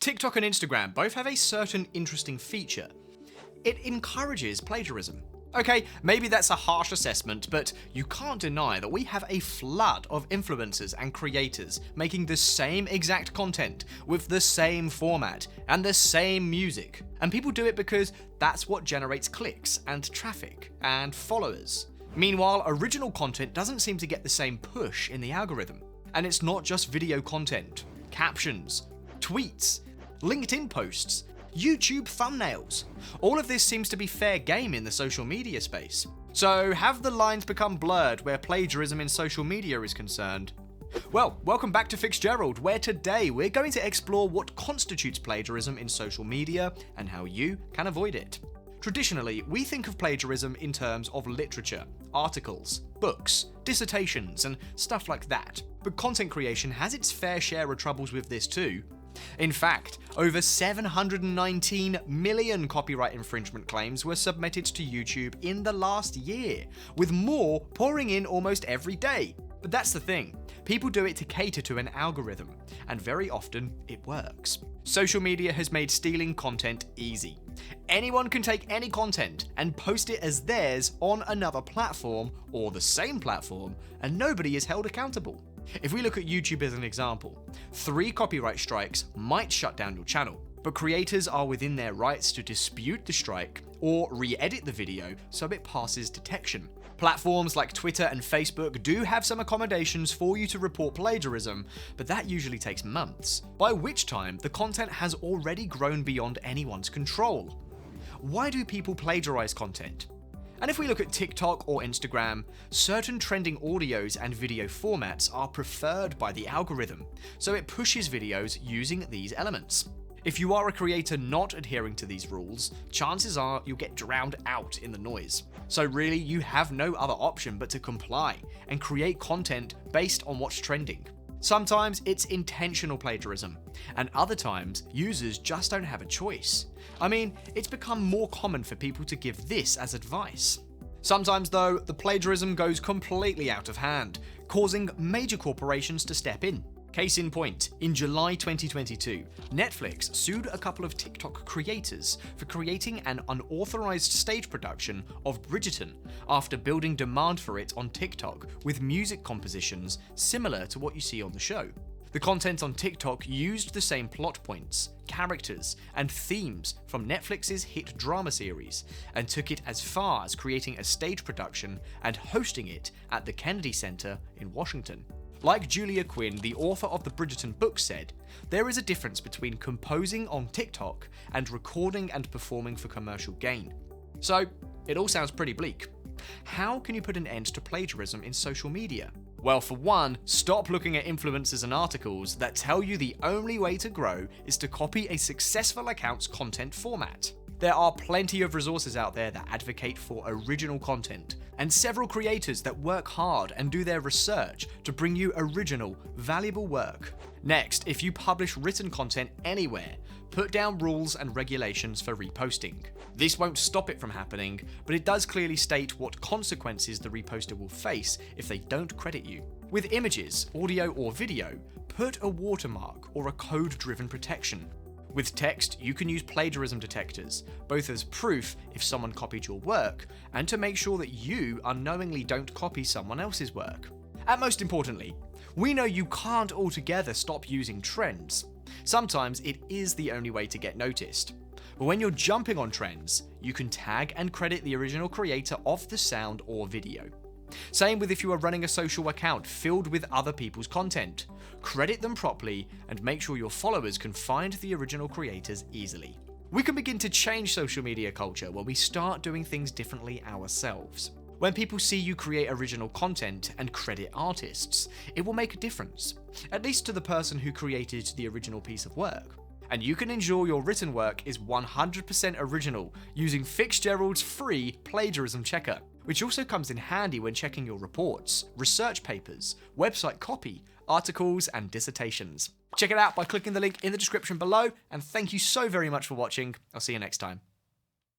TikTok and Instagram both have a certain interesting feature. It encourages plagiarism. Okay, maybe that's a harsh assessment, but you can't deny that we have a flood of influencers and creators making the same exact content with the same format and the same music. And people do it because that's what generates clicks and traffic and followers. Meanwhile, original content doesn't seem to get the same push in the algorithm. And it's not just video content, captions, tweets, LinkedIn posts, YouTube thumbnails. All of this seems to be fair game in the social media space. So have the lines become blurred where plagiarism in social media is concerned? Well, welcome back to Fitzgerald, where today we're going to explore what constitutes plagiarism in social media and how you can avoid it. Traditionally, we think of plagiarism in terms of literature, articles, books, dissertations, and stuff like that. But content creation has its fair share of troubles with this too. In fact, over 719 million copyright infringement claims were submitted to YouTube in the last year, with more pouring in almost every day. But that's the thing, people do it to cater to an algorithm, and very often it works. Social media has made stealing content easy. Anyone can take any content and post it as theirs on another platform or the same platform, and nobody is held accountable. If we look at YouTube as an example, 3 copyright strikes might shut down your channel, but creators are within their rights to dispute the strike or re-edit the video so it passes detection. Platforms like Twitter and Facebook do have some accommodations for you to report plagiarism, but that usually takes months, by which time the content has already grown beyond anyone's control. Why do people plagiarize content? And if we look at TikTok or Instagram, certain trending audios and video formats are preferred by the algorithm, so it pushes videos using these elements. If you are a creator not adhering to these rules, chances are you'll get drowned out in the noise. So really, you have no other option but to comply and create content based on what's trending. Sometimes it's intentional plagiarism, and other times users just don't have a choice. I mean, it's become more common for people to give this as advice. Sometimes though, the plagiarism goes completely out of hand, causing major corporations to step in. Case in point, in July 2022, Netflix sued a couple of TikTok creators for creating an unauthorized stage production of Bridgerton after building demand for it on TikTok with music compositions similar to what you see on the show. The content on TikTok used the same plot points, characters, and themes from Netflix's hit drama series, and took it as far as creating a stage production and hosting it at the Kennedy Center in Washington. Like Julia Quinn, the author of the Bridgerton book, said, there is a difference between composing on TikTok and recording and performing for commercial gain. So, it all sounds pretty bleak. How can you put an end to plagiarism in social media? Well, for one, stop looking at influencers and articles that tell you the only way to grow is to copy a successful account's content format. There are plenty of resources out there that advocate for original content, and several creators that work hard and do their research to bring you original, valuable work. Next, if you publish written content anywhere, put down rules and regulations for reposting. This won't stop it from happening, but it does clearly state what consequences the reposter will face if they don't credit you. With images, audio, or video, put a watermark or a code-driven protection. With text, you can use plagiarism detectors, both as proof if someone copied your work, and to make sure that you unknowingly don't copy someone else's work. And most importantly, we know you can't altogether stop using trends. Sometimes it is the only way to get noticed. But when you're jumping on trends, you can tag and credit the original creator of the sound or video. Same with if you are running a social account filled with other people's content. Credit them properly and make sure your followers can find the original creators easily. We can begin to change social media culture when we start doing things differently ourselves. When people see you create original content and credit artists, it will make a difference, at least to the person who created the original piece of work. And you can ensure your written work is 100% original using Fitzgerald's free plagiarism checker, which also comes in handy when checking your reports, research papers, website copy, articles, and dissertations. Check it out by clicking the link in the description below, and thank you so very much for watching. I'll see you next time.